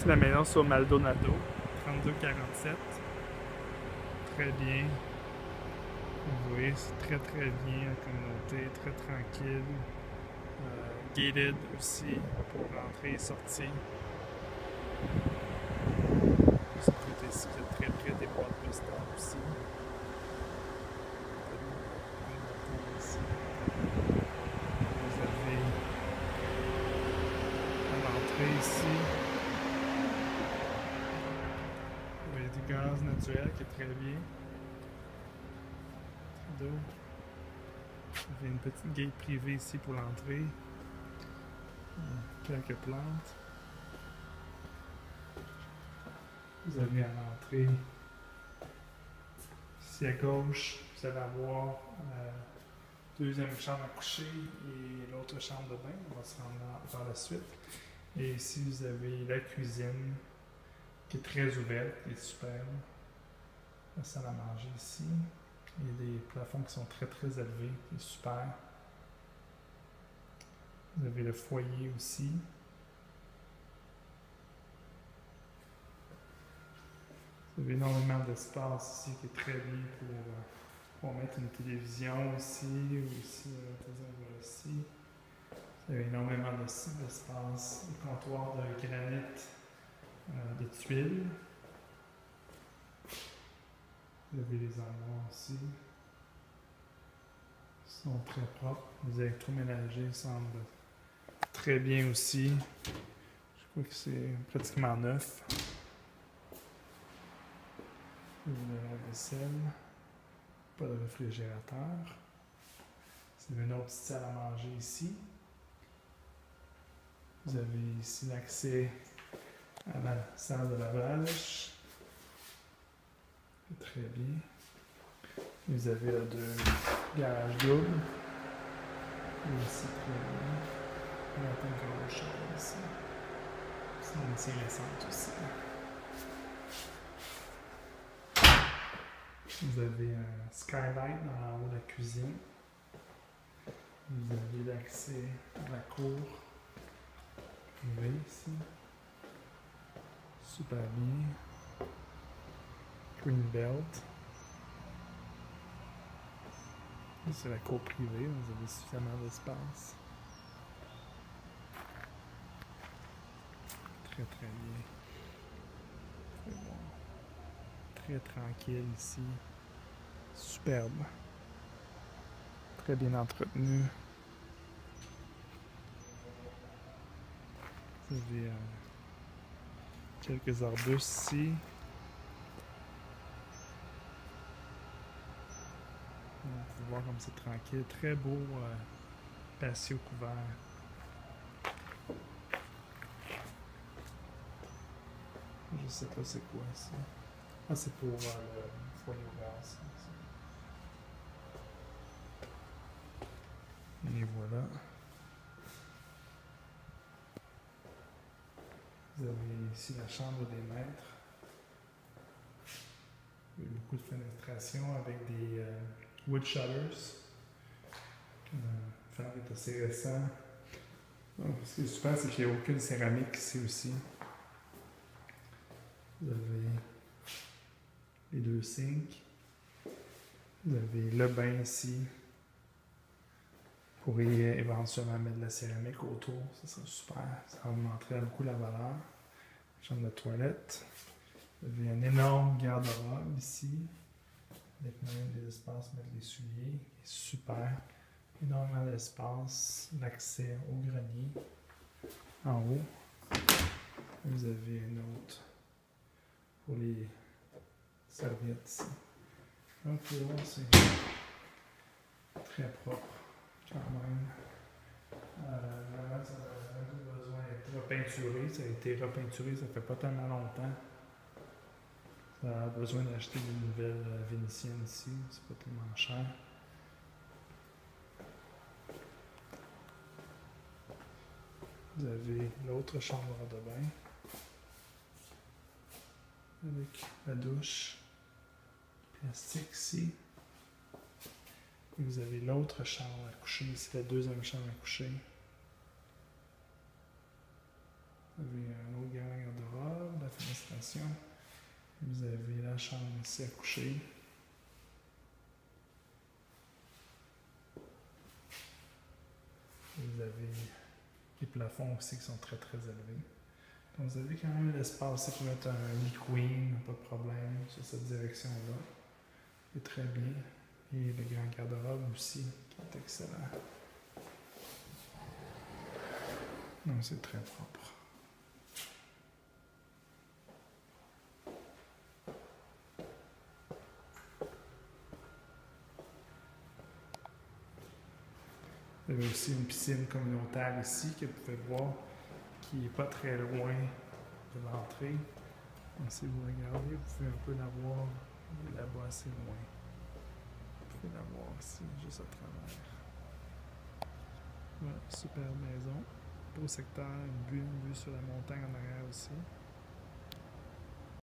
C'est la maison sur Maldonado, 3247. Très bien. Vous voyez, c'est très bien la communauté, très tranquille. Gated aussi pour rentrer et sortir. De ce côté-ci, vous êtes très près des boîtes postales aussi. Ici. Vous avez à l'entrée ici. Vous voyez du gaz naturel qui est très bien. D'eau. Vous avez une petite gate privée ici pour l'entrée. Quelques plantes. Vous avez à l'entrée, ici à gauche, vous allez avoir la deuxième chambre à coucher et l'autre chambre de bain. On va se rendre par la suite. Et ici, vous avez la cuisine qui est très ouverte, qui est superbe. La salle à manger ici. Il y a des plafonds qui sont très élevés, qui est super. Vous avez le foyer aussi. Vous avez énormément d'espace ici qui est très bien pour mettre une télévision aussi, ou ici, ici. Vous avez énormément d'espace, des comptoirs de granit, de tuiles. Vous avez les armoires aussi. Ils sont très propres. Les électroménagers semblent très bien aussi. Je crois que c'est pratiquement neuf. Vous avez la vaisselle. Pas de réfrigérateur. Vous avez une autre petite salle à manger ici. Vous avez ici l'accès à la salle de lavage. Très bien. Vous avez là deux garages doubles. Et ici, très bien. Il y a une grosse chambre ici. C'est une assez récente aussi. Vous avez un skylight dans le haut de la cuisine. Vous avez l'accès à la cour privée ici. Super bien. Green belt. C'est la cour privée, vous avez suffisamment d'espace. Très bien. Très bon. Très tranquille ici. Superbe. Très bien entretenu. Vous avez quelques arbustes ici. Vous pouvez voir comme c'est tranquille. Très beau patio couvert. Je sais pas c'est quoi ça. Ah, c'est pour le foyer au gaz. Et voilà. Vous avez ici la chambre des maîtres. Il y a beaucoup de fenestration avec des wood shutters. Le fer est assez récent. Ce qui est super, c'est qu'il n'y a aucune céramique ici aussi. Vous avez les deux sinks. Vous avez le bain ici. Vous pourriez éventuellement mettre de la céramique autour. Ça serait super. Ça augmenterait beaucoup la valeur. Chambre de toilette. Vous avez un énorme garde-robe ici. Avec même des espaces pour mettre les souliers. Super. Énormément d'espace. L'accès au grenier. En haut. Vous avez une autre pour les serviettes ici. Donc pour voir, c'est très propre quand même. Vraiment, ça a besoin d'être repeinturé. Ça a été repeinturé, ça fait pas tellement longtemps. Ça a besoin d'acheter des nouvelles vénitiennes ici. C'est pas tellement cher. Vous avez l'autre chambre de bain. Avec la douche plastique ici. Et vous avez l'autre chambre à coucher, c'est la deuxième chambre à coucher. Vous avez un autre garde-robe. ventilation. Vous avez la chambre ici à coucher. Vous avez les plafonds aussi qui sont très très élevés. Donc vous avez quand même l'espace pour mettre un lit queen, pas de problème, sur cette direction-là. C'est très bien. Et le grand garde-robe aussi, qui est excellent. Non, c'est très propre. Vous avez aussi une piscine communautaire ici que vous pouvez voir, qui n'est pas très loin de l'entrée. Donc, si vous regardez, vous pouvez un peu la voir là-bas assez loin. Vous pouvez la voir ici, juste à travers. Voilà, super maison. Beau secteur, une vue sur la montagne en arrière aussi.